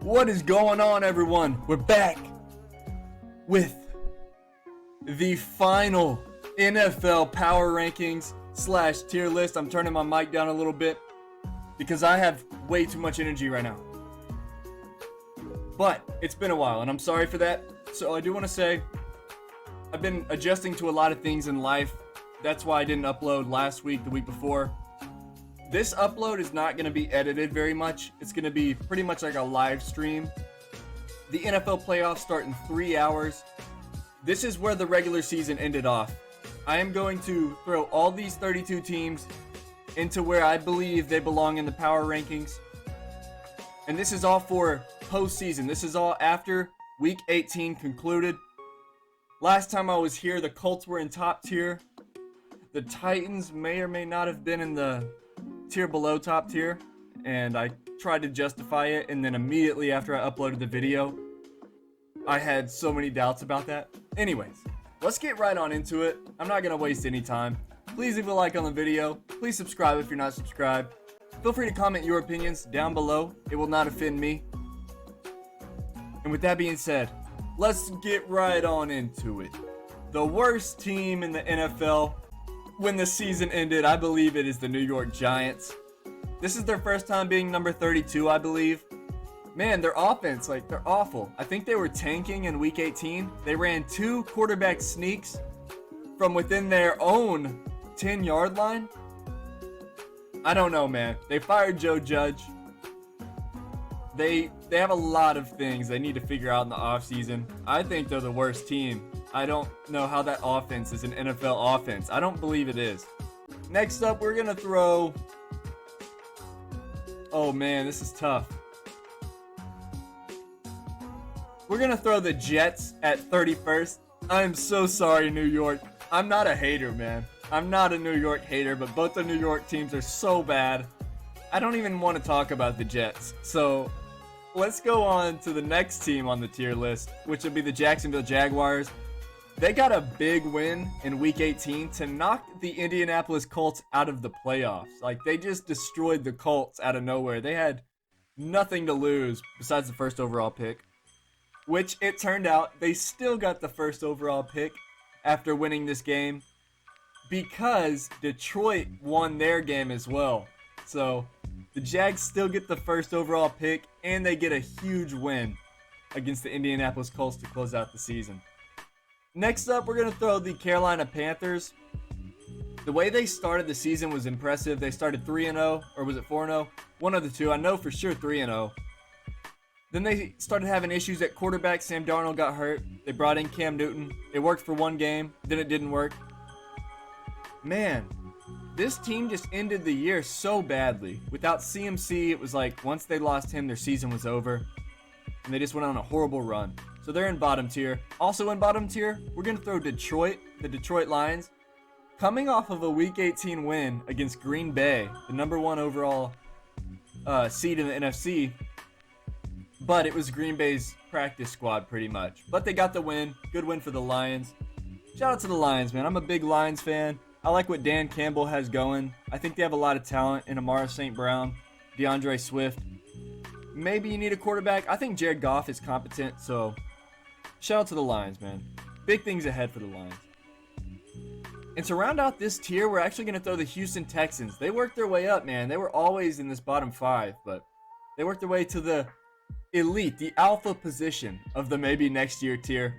What is going on, everyone? We're back with the final NFL Power Rankings / tier list. I'm turning my mic down a little bit because I have way too much energy right now. But it's been a while, and I'm sorry for that. So I do want to say I've been adjusting to a lot of things in life. That's why I didn't upload last week, the week before. This upload is not going to be edited very much. It's going to be pretty much like a live stream. The NFL playoffs start in 3 hours. This is where the regular season ended off. I am going to throw all these 32 teams into where I believe they belong in the power rankings. And this is all for postseason. This is all after week 18 concluded. Last time I was here, the Colts were in top tier. The Titans may or may not have been in the tier below top tier, and I tried to justify it, and then immediately after I uploaded the video, I had so many doubts about that. Anyways, let's get right on into it. I'm not gonna waste any time. Please leave a like on the video. Please subscribe if you're not subscribed. Feel free to comment your opinions down below. It will not offend me. And with that being said, let's get right on into it. The worst team in the NFL when the season ended, I believe it is the New York Giants. This is their first time being number 32, I believe. Man, their offense, they're awful. I think they were tanking in week 18. They ran 2 quarterback sneaks from within their own 10-yard line. I don't know, man. They fired Joe Judge. They have a lot of things they need to figure out in the offseason. I think they're the worst team. I don't know how that offense is an NFL offense. I don't believe it is. Next up, we're going to throw... Oh, man, this is tough. We're going to throw the Jets at 31st. I'm so sorry, New York. I'm not a hater, man. I'm not a New York hater, but both the New York teams are so bad. I don't even want to talk about the Jets. So let's go on to the next team on the tier list, which would be the Jacksonville Jaguars. They got a big win in week 18 to knock the Indianapolis Colts out of the playoffs. They just destroyed the Colts out of nowhere. They had nothing to lose besides the first overall pick, which it turned out they still got the first overall pick after winning this game because Detroit won their game as well. So the Jags still get the first overall pick, and they get a huge win against the Indianapolis Colts to close out the season. Next up, we're going to throw the Carolina Panthers. The way they started the season was impressive. They started 3-0, or was it 4-0? One of the two. I know for sure 3-0. Then they started having issues at quarterback. Sam Darnold got hurt. They brought in Cam Newton. It worked for one game. Then it didn't work. Man, this team just ended the year so badly. Without CMC, it was like once they lost him, their season was over. And they just went on a horrible run. So they're in bottom tier. Also in bottom tier, we're going to throw Detroit, the Detroit Lions. Coming off of a Week 18 win against Green Bay, the number 1 overall seed in the NFC. But it was Green Bay's practice squad pretty much. But they got the win. Good win for the Lions. Shout out to the Lions, man. I'm a big Lions fan. I like what Dan Campbell has going. I think they have a lot of talent in Amara St. Brown, DeAndre Swift. Maybe you need a quarterback. I think Jared Goff is competent, so shout out to the Lions, man. Big things ahead for the Lions. And to round out this tier, we're actually going to throw the Houston Texans. They worked their way up, man. They were always in this bottom 5, but they worked their way to the elite, the alpha position of the maybe next year tier.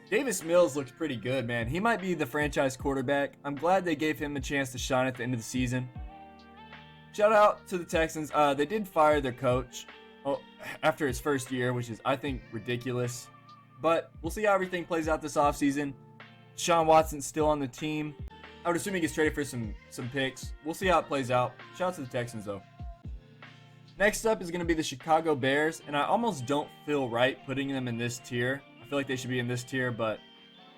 Davis Mills looks pretty good, man. He might be the franchise quarterback. I'm glad they gave him a chance to shine at the end of the season. Shout out to the Texans. They did fire their coach after his first year, which is, I think, ridiculous. But we'll see how everything plays out this offseason. Sean Watson's still on the team. I would assume he gets traded for some picks. We'll see how it plays out. Shout out to the Texans, though. Next up is going to be the Chicago Bears, and I almost don't feel right putting them in this tier. I feel like they should be in this tier, but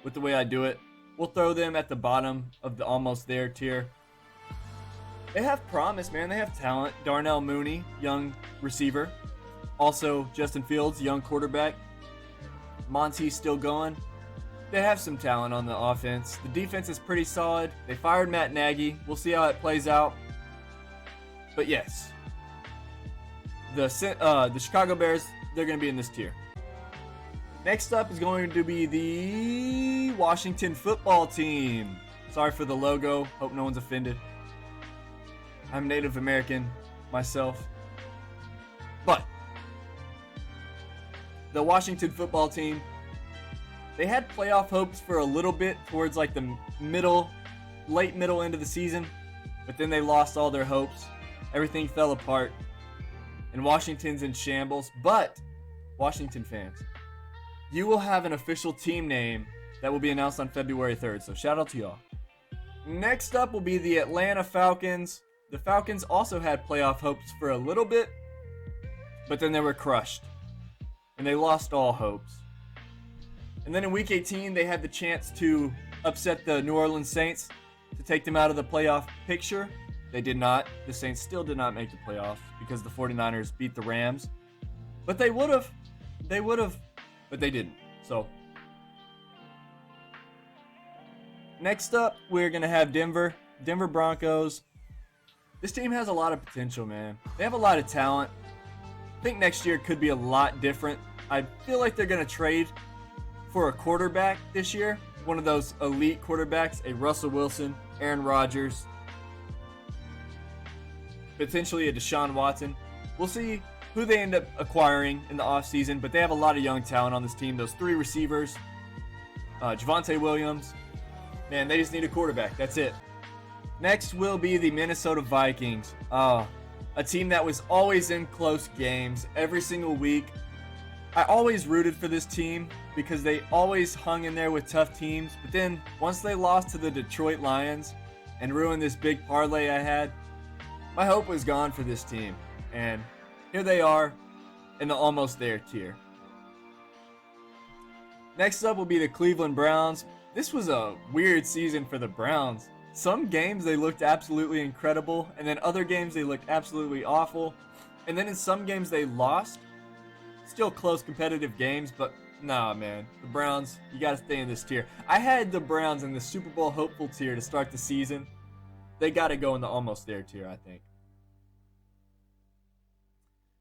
with the way I do it, we'll throw them at the bottom of the almost there tier. They have promise, man. They have talent. Darnell Mooney, young receiver. Also, Justin Fields, young quarterback. Monty's still going. They have some talent on the offense. The defense is pretty solid. They fired Matt Nagy. We'll see how it plays out. But yes, the Chicago Bears, they're going to be in this tier. Next up is going to be the Washington football team. Sorry for the logo. Hope no one's offended. I'm Native American myself. But the Washington football team, they had playoff hopes for a little bit towards like the late middle end of the season, but then they lost all their hopes. Everything fell apart, and Washington's in shambles. But Washington fans, you will have an official team name that will be announced on February 3rd, so shout out to y'all. Next up will be the Atlanta Falcons. The Falcons also had playoff hopes for a little bit, but then they were crushed, and they lost all hopes. And then in Week 18, they had the chance to upset the New Orleans Saints to take them out of the playoff picture. They did not. The Saints still did not make the playoffs because the 49ers beat the Rams. But they would have. They would have, but they didn't. So, next up, we're going to have Denver Broncos. This team has a lot of potential, man. They have a lot of talent. I think next year could be a lot different. I feel like they're going to trade for a quarterback this year. One of those elite quarterbacks, a Russell Wilson, Aaron Rodgers, potentially a Deshaun Watson. We'll see who they end up acquiring in the offseason, but they have a lot of young talent on this team. Those three receivers, Javonte Williams, man, they just need a quarterback. That's it. Next will be the Minnesota Vikings. A team that was always in close games every single week. I always rooted for this team because they always hung in there with tough teams. But then once they lost to the Detroit Lions and ruined this big parlay I had, my hope was gone for this team. And here they are in the almost there tier. Next up will be the Cleveland Browns. This was a weird season for the Browns. Some games they looked absolutely incredible, and then other games they looked absolutely awful. And then in some games they lost. Still close competitive games, but nah, man. The Browns, you got to stay in this tier. I had the Browns in the Super Bowl hopeful tier to start the season. They got to go in the almost there tier, I think.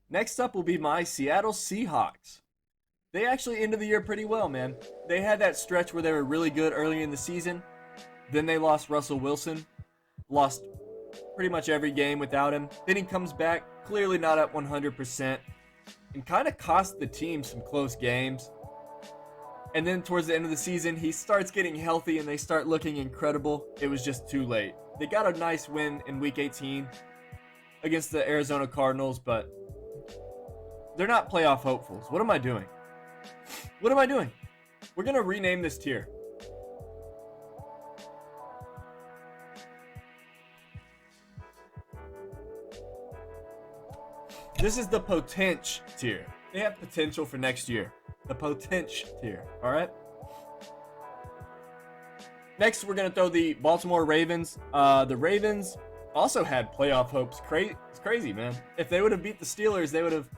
Next up will be my Seattle Seahawks. They actually ended the year pretty well, man. They had that stretch where they were really good early in the season. Then they lost Russell Wilson. Lost pretty much every game without him. Then he comes back, clearly not at 100%. And kind of cost the team some close games. And then towards the end of the season, he starts getting healthy and they start looking incredible. It was just too late. They got a nice win in Week 18 against the Arizona Cardinals, but they're not playoff hopefuls. What am I doing? What am I doing? We're going to rename this tier. This is the potential tier. They have potential for next year. The potential tier. All right. Next, we're going to throw the Baltimore Ravens. The Ravens also had playoff hopes. It's crazy, man. If they would have beat the Steelers, they would have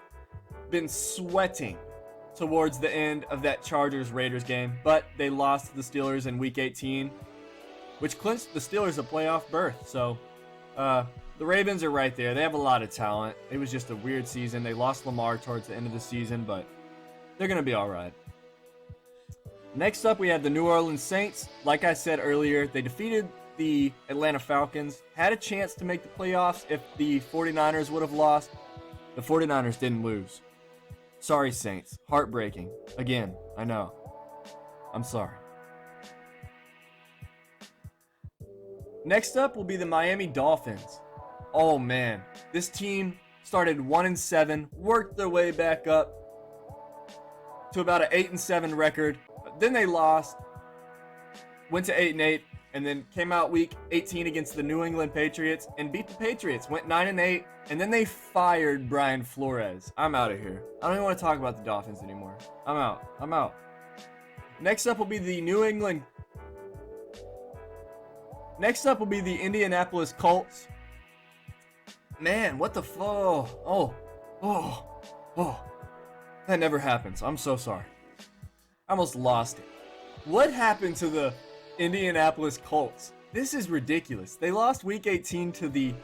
been sweating towards the end of that Chargers-Raiders game. But they lost to the Steelers in Week 18, which clinched the Steelers a playoff berth. So, the Ravens are right there. They have a lot of talent. It was just a weird season. They lost Lamar towards the end of the season, but they're going to be all right. Next up, we have the New Orleans Saints. Like I said earlier, they defeated the Atlanta Falcons. Had a chance to make the playoffs if the 49ers would have lost. The 49ers didn't lose. Sorry, Saints. Heartbreaking. Again, I know. I'm sorry. Next up will be the Miami Dolphins. Oh man, this team started 1-7, worked their way back up to about an 8-7 record. But then they lost, went to 8-8, and then came out Week 18 against the New England Patriots and beat the Patriots. Went 9-8, and then they fired Brian Flores. I'm out of here. I don't even want to talk about the Dolphins anymore. I'm out. Next up will be the Indianapolis Colts. Man, what the fuck? Oh. That never happens. I'm so sorry. I almost lost it. What happened to the Indianapolis Colts? This is ridiculous. They lost Week 18 to the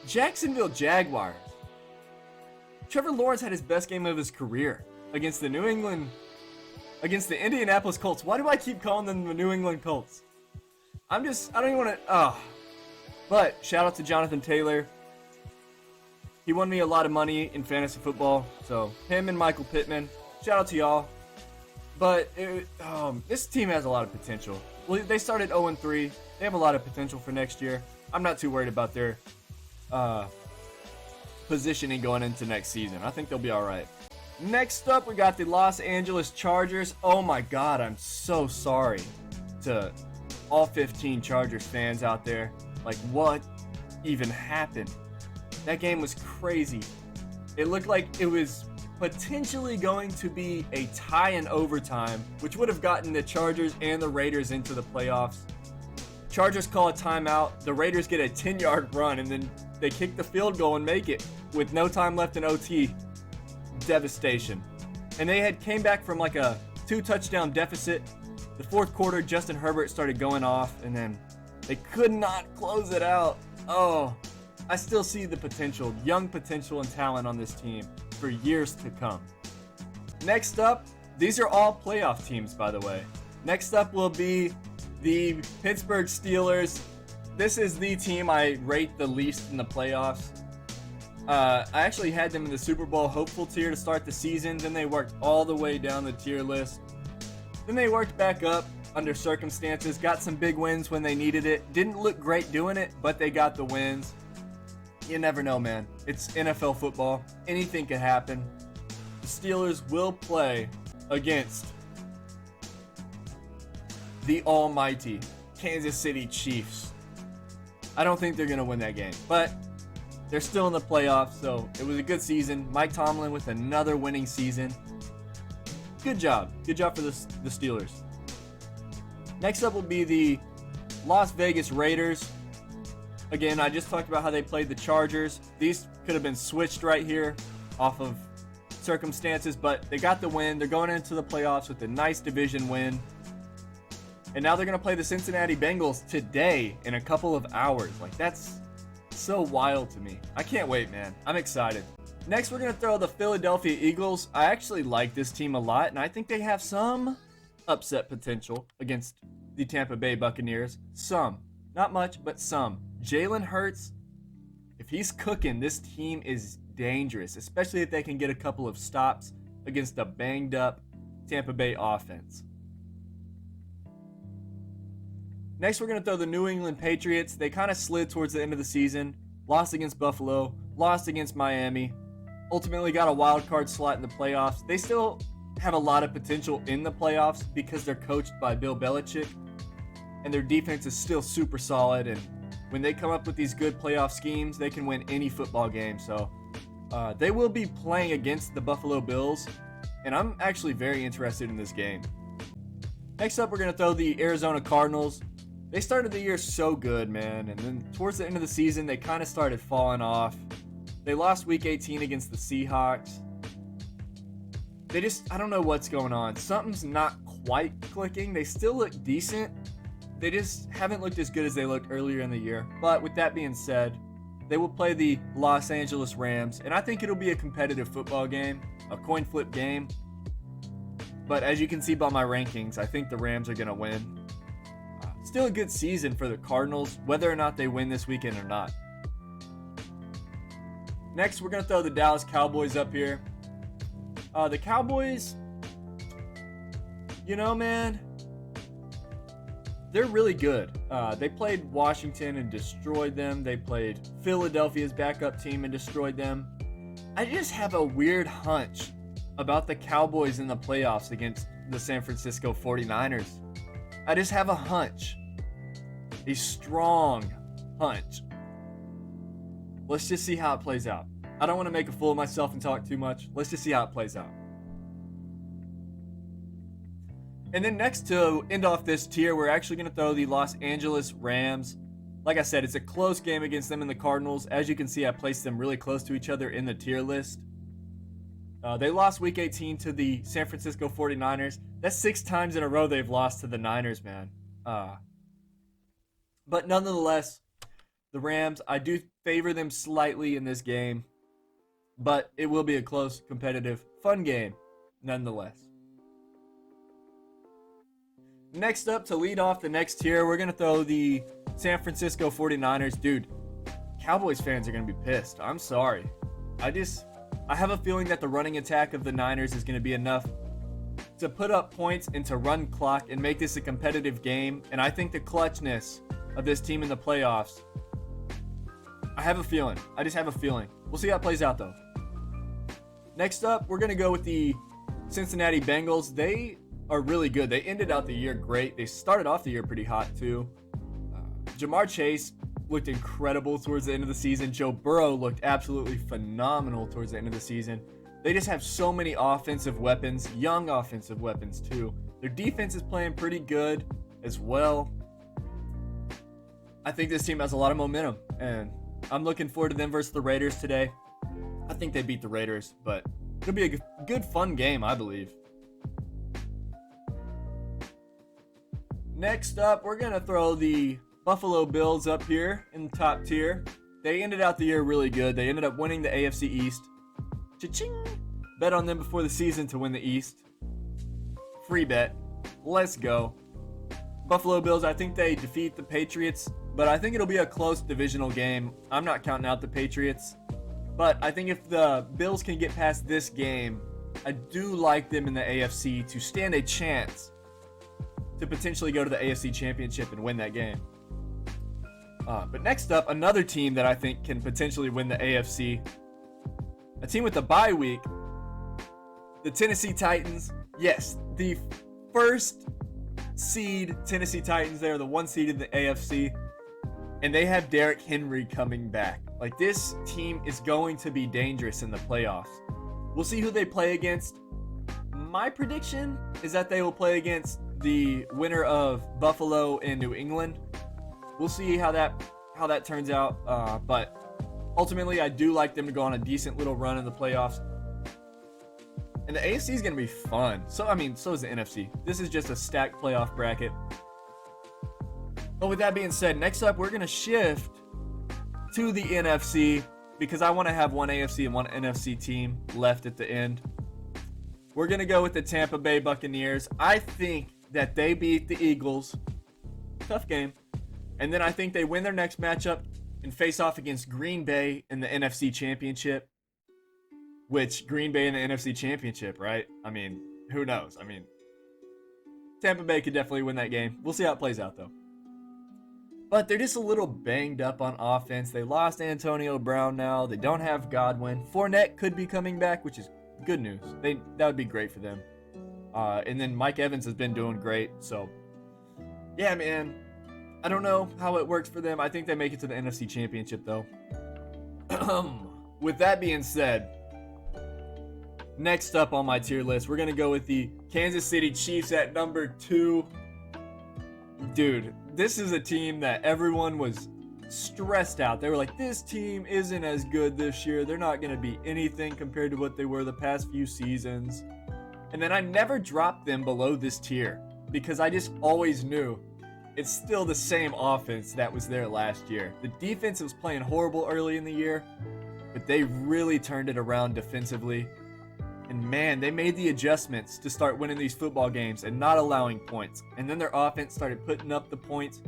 Jacksonville Jaguars. Trevor Lawrence had his best game of his career against the Indianapolis Colts. Why do I keep calling them the New England Colts? I don't even want to, But shout out to Jonathan Taylor. He won me a lot of money in fantasy football. So him and Michael Pittman, shout out to y'all. But this team has a lot of potential. Well, they started 0-3. They have a lot of potential for next year. I'm not too worried about their positioning going into next season. I think they'll be all right. Next up, we got the Los Angeles Chargers. Oh my God, I'm so sorry to all 15 Chargers fans out there. Like, what even happened? That game was crazy. It looked like it was potentially going to be a tie in overtime, which would have gotten the Chargers and the Raiders into the playoffs. Chargers call a timeout. The Raiders get a 10-yard run, and then they kick the field goal and make it with no time left in OT. Devastation. And they came back from like a 2-touchdown deficit. The fourth quarter, Justin Herbert started going off, and then they could not close it out. Oh, I still see the potential, young potential and talent on this team for years to come. Next up, these are all playoff teams, by the way. Next up will be the Pittsburgh Steelers. This is the team I rate the least in the playoffs. I actually had them in the Super Bowl hopeful tier to start the season. Then they worked all the way down the tier list. Then they worked back up under circumstances, got some big wins when they needed it. Didn't look great doing it, but they got the wins. You never know, man. It's NFL football. Anything can happen. The Steelers will play against the almighty Kansas City Chiefs. I don't think they're going to win that game, but they're still in the playoffs, so it was a good season. Mike Tomlin with another winning season. Good job. Good job for the Steelers. Next up will be the Las Vegas Raiders. Again, I just talked about how they played the Chargers. These could have been switched right here off of circumstances, but they got the win. They're going into the playoffs with a nice division win. And now they're going to play the Cincinnati Bengals today in a couple of hours. Like, that's so wild to me. I can't wait, man. I'm excited. Next, we're going to throw the Philadelphia Eagles. I actually like this team a lot, and I think they have some upset potential against the Tampa Bay Buccaneers. Some. Not much, but some. Jalen Hurts, if he's cooking, this team is dangerous, especially if they can get a couple of stops against a banged-up Tampa Bay offense. Next, we're going to throw the New England Patriots. They kind of slid towards the end of the season. Lost against Buffalo. Lost against Miami. Ultimately got a wild card slot in the playoffs. They still have a lot of potential in the playoffs because they're coached by Bill Belichick. And their defense is still super solid. And when they come up with these good playoff schemes, they can win any football game. So they will be playing against the Buffalo Bills. And I'm actually very interested in this game. Next up, we're going to throw the Arizona Cardinals. They started the year so good, man. And then towards the end of the season, they kind of started falling off. They lost Week 18 against the Seahawks. I don't know what's going on. Something's not quite clicking. They still look decent. They just haven't looked as good as they looked earlier in the year. But with that being said, they will play the Los Angeles Rams. And I think it'll be a competitive football game, a coin flip game. But as you can see by my rankings, I think the Rams are going to win. Still a good season for the Cardinals, whether or not they win this weekend or not. Next, we're going to throw the Dallas Cowboys up here. The Cowboys, you know, man, they're really good. They played Washington and destroyed them. They played Philadelphia's backup team and destroyed them. I just have a weird hunch about the Cowboys in the playoffs against the San Francisco 49ers. I just have a hunch. A strong hunch. Let's just see how it plays out. I don't want to make a fool of myself and talk too much. Let's just see how it plays out. And then next, to end off this tier, we're actually going to throw the Los Angeles Rams. Like I said, it's a close game against them and the Cardinals. As you can see, I placed them really close to each other in the tier list. They lost Week 18 to the San Francisco 49ers. That's 6 times in a row they've lost to the Niners, man. But nonetheless, the Rams, I do favor them slightly in this game. but it will be a close, competitive, fun game nonetheless. Next up, to lead off the next tier, we're going to throw the San Francisco 49ers. Dude, Cowboys fans are going to be pissed. I'm sorry. I have a feeling that the running attack of the Niners is going to be enough to put up points and to run clock and make this a competitive game. And I think the clutchness of this team in the playoffs, I have a feeling. I just have a feeling. We'll see how it plays out, though. Next up, we're going to go with the Cincinnati Bengals. They are really good. They ended out the year great. They started off the year pretty hot, too. Jamar Chase looked incredible towards the end of the season. Joe Burrow looked absolutely phenomenal towards the end of the season. They just have so many offensive weapons, young offensive weapons, too. Their defense is playing pretty good as well. I think this team has a lot of momentum, and I'm looking forward to them versus the Raiders today. I think they beat the Raiders, but it'll be a good, fun game, I believe. Next up, we're going to throw the Buffalo Bills up here in the top tier. They ended out the year really good. They ended up winning the AFC East. Cha-ching! Bet on them before the season to win the East. Free bet. Let's go. Buffalo Bills, I think they defeat the Patriots, but I think it'll be a close divisional game. I'm not counting out the Patriots, but I think if the Bills can get past this game, I do like them in the AFC to stand a chance to potentially go to the AFC Championship and win that game. But next up, another team that I think can potentially win the AFC. A team with a bye week. The Tennessee Titans. Yes, the first seed Tennessee Titans. They're the 1 seed in the AFC. And they have Derrick Henry coming back. Like, this team is going to be dangerous in the playoffs. We'll see who they play against. My prediction is that they will play against the winner of Buffalo and New England. We'll see how that turns out. But ultimately, I do like them to go on a decent little run in the playoffs. And the AFC is going to be fun. So is the NFC. This is just a stacked playoff bracket. But with that being said, next up, we're going to shift to the NFC because I want to have one AFC and one NFC team left at the end. We're going to go with the Tampa Bay Buccaneers. I think that they beat the Eagles. Tough game. And then I think they win their next matchup and face off against Green Bay in the NFC Championship. Which, Green Bay in the NFC Championship, right? I mean, who knows? I mean, Tampa Bay could definitely win that game. We'll see how it plays out, though. But they're just a little banged up on offense. They lost Antonio Brown now. They don't have Godwin. Fournette could be coming back, which is good news. That would be great for them. And then Mike Evans has been doing great. So, yeah, man. I don't know how it works for them. I think they make it to the NFC Championship, though. With that being said, next up on my tier list, we're going to go with the Kansas City Chiefs at number 2. Dude, this is a team that everyone was stressed out. They were like, this team isn't as good this year. They're not going to be anything compared to what they were the past few seasons. And then I never dropped them below this tier because I just always knew it's still the same offense that was there last year. The defense was playing horrible early in the year, but they really turned it around defensively. And man, they made the adjustments to start winning these football games and not allowing points. And then their offense started putting up the points.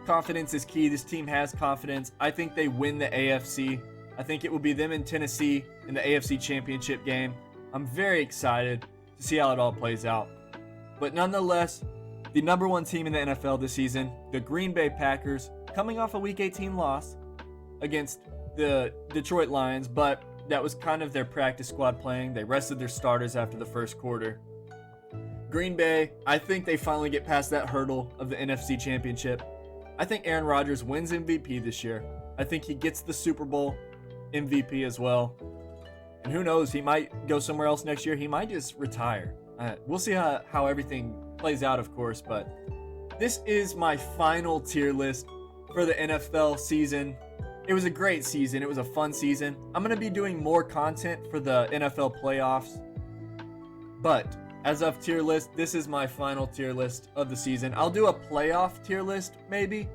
Confidence is key. This team has confidence. I think they win the AFC. I think it will be them in Tennessee in the AFC Championship game. I'm very excited to see how it all plays out. But nonetheless, the number 1 team in the NFL this season, the Green Bay Packers, coming off a Week 18 loss against the Detroit Lions, but that was kind of their practice squad playing. They rested their starters after the first quarter. Green Bay, I think they finally get past that hurdle of the NFC Championship. I think Aaron Rodgers wins MVP this year. I think he gets the Super Bowl MVP as well. And who knows, he might go somewhere else next year. He might just retire. We'll see how everything plays out, of course. But this is my final tier list for the NFL season. It was a great season. It was a fun season. I'm going to be doing more content for the NFL playoffs. But as of tier list, this is my final tier list of the season. I'll do a playoff tier list maybe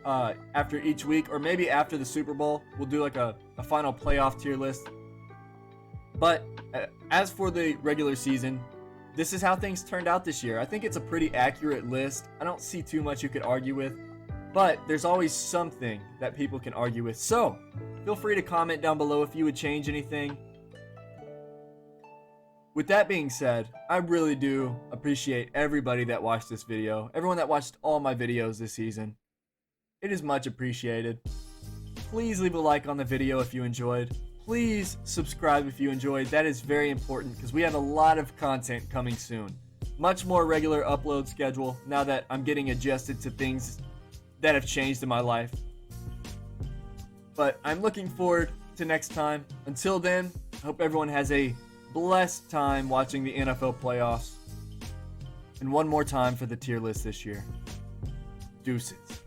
after each week, or maybe after the Super Bowl. We'll do like a final playoff tier list. But as for the regular season, this is how things turned out this year. I think it's a pretty accurate list. I don't see too much you could argue with, but there's always something that people can argue with. So feel free to comment down below if you would change anything. With that being said, I really do appreciate everybody that watched this video, everyone that watched all my videos this season. It is much appreciated. Please leave a like on the video if you enjoyed. Please subscribe if you enjoyed. That is very important because we have a lot of content coming soon. Much more regular upload schedule now that I'm getting adjusted to things that have changed in my life. But I'm looking forward to next time. Until then, I hope everyone has a blessed time watching the NFL playoffs. And one more time for the tier list this year. Deuces.